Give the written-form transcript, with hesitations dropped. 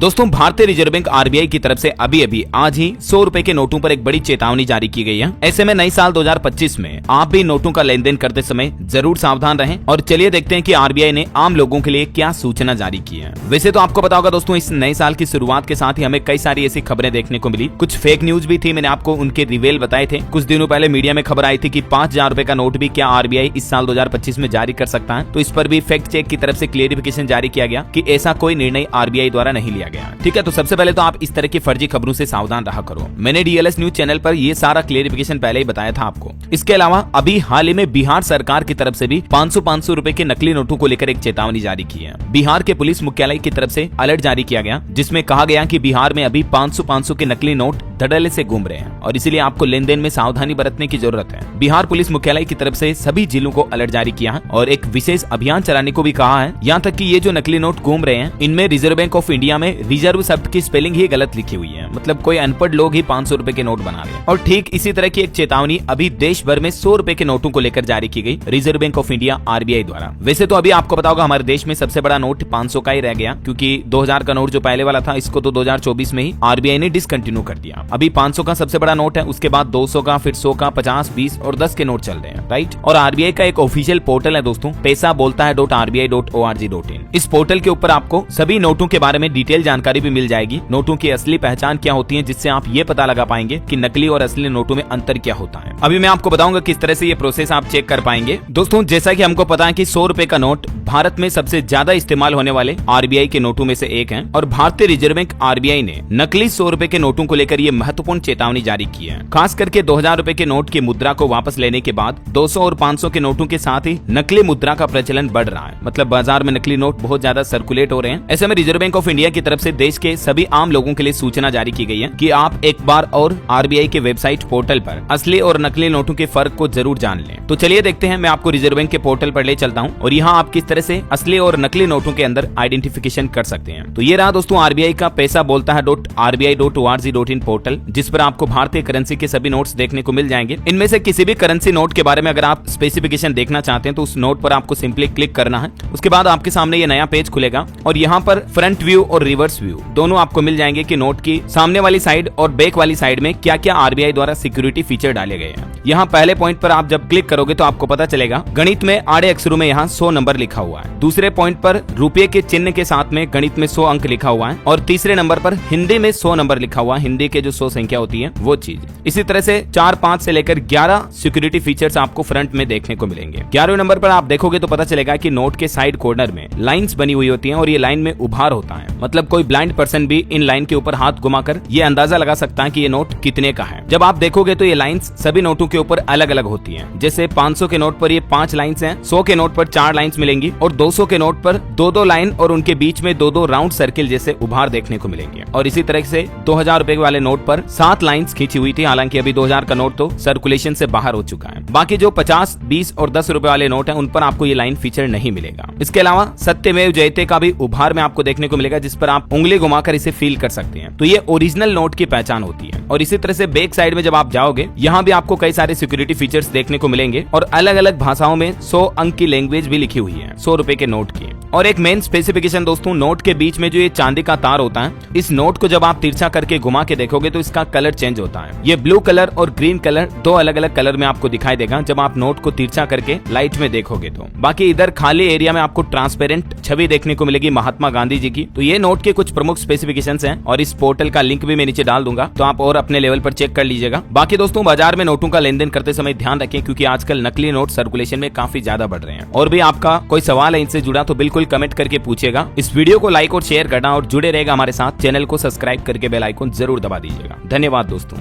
दोस्तों भारतीय reserve bank RBI की तरफ से अभी आज ही 100 रुपए के नोटों पर एक बड़ी चेतावनी जारी की गई है। ऐसे में नई साल 2025 में आप भी नोटों का लेन देन करते समय जरूर सावधान रहें। और चलिए देखते हैं कि आरबीआई ने आम लोगों के लिए क्या सूचना जारी की है। वैसे तो आपको पता होगा दोस्तों, इस नए साल की शुरुआत के साथ ही हमें कई सारी ऐसी खबरें देखने को मिली। कुछ फेक न्यूज भी थी, मैंने आपको उनके रिवेल बताए थे। कुछ दिनों पहले मीडिया में खबर आई थी कि 5000 रुपए का नोट भी क्या आरबीआई इस साल 2025 में जारी कर सकता है। तो इस पर भी फैक्ट चेक की तरफ से क्लियरिफिकेशन जारी किया गया कि ऐसा कोई निर्णय आरबीआई द्वारा नहीं लिया गया। ठीक है, तो सबसे पहले तो आप इस तरह की फर्जी खबरों से सावधान रहा करो। मैंने डीएलएस न्यूज चैनल पर ये सारा क्लियरिफिकेशन पहले ही बताया था आपको। इसके अलावा अभी हाल ही में बिहार सरकार की तरफ से भी 500 रुपए के नकली नोटों को लेकर एक चेतावनी जारी की है। बिहार के पुलिस मुख्यालय की तरफ से अलर्ट जारी किया गया, जिसमें कहा गया कि बिहार में अभी 500 के नकली नोट धड़ल्ले से घूम रहे हैं और इसीलिए आपको लेन देन में सावधानी बरतने की जरूरत है। बिहार पुलिस मुख्यालय की तरफ से सभी जिलों को अलर्ट जारी किया है और एक विशेष अभियान चलाने को भी कहा है। यहाँ तक कि ये जो नकली नोट घूम रहे हैं, इनमें रिजर्व बैंक ऑफ इंडिया में रिजर्व शब्द की स्पेलिंग ही गलत लिखी हुई है। मतलब कोई अनपढ़ लोग ही 500 रुपए के नोट बना रहे हैं। और ठीक इसी तरह की एक चेतावनी अभी देश भर में 100 रुपए के नोटों को लेकर जारी की गई reserve bank of India RBI द्वारा। वैसे तो अभी आपको पता होगा हमारे देश में सबसे बड़ा नोट 500 का ही रह गया, क्योंकि 2000 का नोट जो पहले वाला था, इसको तो 2024 में ही आरबीआई ने डिसकंटिन्यू कर दिया। अभी 500 का सबसे बड़ा नोट है, उसके बाद 200 का, फिर 100 का, 50, 20 और 10 के नोट चल रहे हैं, राइट। और आरबीआई का एक ऑफिशियल पोर्टल है दोस्तों, पैसा बोलता है .rbi.org.in। इस पोर्टल के ऊपर आपको सभी नोटों के बारे में डिटेल जानकारी भी मिल जाएगी। नोटों की असली पहचान क्या होती है, जिससे आप ये पता लगा पाएंगे कि नकली और असली नोटों में अंतर क्या होता है। अभी मैं आपको बताऊंगा किस तरह से ये प्रोसेस आप चेक कर पाएंगे। दोस्तों जैसा कि हमको पता है कि 100 रुपए का नोट भारत में सबसे ज्यादा इस्तेमाल होने वाले आरबीआई के नोटों में से एक है और भारतीय रिजर्व बैंक आरबीआई ने नकली 100 रुपए के नोटों को लेकर ये महत्वपूर्ण चेतावनी जारी की है। खास करके 2000 रुपए के नोट की मुद्रा को वापस लेने के बाद 200 और 500 के नोटों के साथ ही नकली मुद्रा का प्रचलन बढ़ रहा है। मतलब बाजार में नकली नोट बहुत ज्यादा सर्कुलेट हो रहे हैं। ऐसे में रिजर्व बैंक ऑफ इंडिया की तरफ से देश के सभी आम लोगों के लिए सूचना जारी की गई है कि आप एक बार और आरबीआई के वेबसाइट पोर्टल पर असली और नकली नोटों के फर्क को जरूर जान लें। तो चलिए देखते हैं, मैं आपको रिजर्व बैंक के पोर्टल पर ले चलता हूँ और यहाँ आप किस तरह से असली और नकली नोटों के अंदर आइडेंटिफिकेशन कर सकते हैं। तो ये रहा दोस्तों आरबीआई का पैसा बोलता है .rbi.org.in पोर्टल, जिस पर आपको भारतीय करेंसी के सभी नोट्स देखने को मिल जाएंगे। इनमें से किसी भी करेंसी नोट के बारे में अगर आप स्पेसिफिकेशन देखना चाहते हैं तो उस नोट पर आपको सिंपली क्लिक करना है। उसके बाद आपके सामने ये नया पेज खुलेगा और यहाँ पर फ्रंट व्यू और रिवर्स व्यू दोनों आपको मिल जाएंगे कि नोट की सामने वाली साइड और बैक वाली साइड में क्या क्या आरबीआई द्वारा सिक्योरिटी फीचर डाले गए हैं। यहाँ पहले पॉइंट पर आप जब क्लिक करोगे तो आपको पता चलेगा गणित में आड़े अक्षरों में यहाँ 100 नंबर लिखा हुआ है। दूसरे पॉइंट पर रुपये के चिन्ह के साथ में गणित में 100 अंक लिखा हुआ है और तीसरे नंबर पर हिंदी में 100 नंबर लिखा हुआ है। हिंदी के जो 100 संख्या होती है वो चीज। इसी तरह से 4, 5 से लेकर 11 सिक्योरिटी फीचर्स आपको फ्रंट में देखने को मिलेंगे। 11वें नंबर पर आप देखोगे तो पता चलेगा कि नोट के साइड कॉर्नर में लाइंस बनी हुई होती हैं और ये लाइन में उभार होता है। मतलब कोई ब्लाइंड पर्सन भी इन लाइन के ऊपर हाथ घुमाकर ये अंदाजा लगा सकता है कि ये नोट कितने का है। जब आप देखोगे तो ये लाइंस सभी नोटों के ऊपर अलग अलग होती हैं। जैसे 500 के नोट पर ये 5 लाइंस हैं, 100 के नोट पर 4 लाइंस मिलेंगी और 200 के नोट पर 2-2 लाइन और उनके बीच में 2-2 राउंड सर्किल जैसे उभार देखने को मिलेंगे। और इसी तरह से 2000 रुपए वाले नोट पर 7 लाइंस खींची हुई थी। हालांकि अभी 2000 का नोट तो सर्कुलेशन से बाहर हो चुका है। बाकी जो 50, 20 और 10 रुपए वाले नोट हैं उन पर आपको ये लाइन फीचर नहीं मिलेगा। इसके अलावा सत्यमेव जयते का भी उभार में आपको देखने को मिलेगा, जिस पर आप उंगली घुमाकर इसे फील कर सकते हैं। तो ये ओरिजिनल नोट की पहचान होती है। और इसी तरह से बैक साइड में जब आप जाओगे, यहाँ भी आपको कई सारे सिक्योरिटी फीचर्स देखने को मिलेंगे और अलग अलग भाषाओं में 100 अंक की लैंग्वेज भी लिखी हुई है 100 रुपए के नोट की। और एक मेन स्पेसिफिकेशन दोस्तों, नोट के बीच में जो ये चांदी का तार होता है, इस नोट को जब आप तिरछा करके घुमा के देखोगे तो इसका कलर चेंज होता है। ये ब्लू कलर और ग्रीन कलर 2 अलग अलग कलर में आपको दिखाई देगा जब आप नोट को तिरछा करके लाइट में देखोगे तो। बाकी इधर खाली एरिया में आपको ट्रांसपेरेंट छवि देखने को मिलेगी महात्मा गांधी जी की। तो ये नोट के कुछ प्रमुख स्पेसिफिकेशंस हैं और इस पोर्टल का लिंक भी मैं नीचे डाल दूंगा, तो आप और अपने लेवल पर चेक कर लीजिएगा। बाकी दोस्तों बाजार में नोटों का लेन देन करते समय ध्यान रखें, क्योंकि आजकल नकली नोट सर्कुलेशन में काफी ज्यादा बढ़ रहे हैं। और भी आपका कोई सवाल है इनसे जुड़ा तो बिल्कुल कमेंट करके पूछिएगा। इस वीडियो को लाइक और शेयर करना और जुड़े रहेगा हमारे साथ। चैनल को सब्सक्राइब करके बेल आइकन जरूर दबा दीजिएगा। धन्यवाद दोस्तों।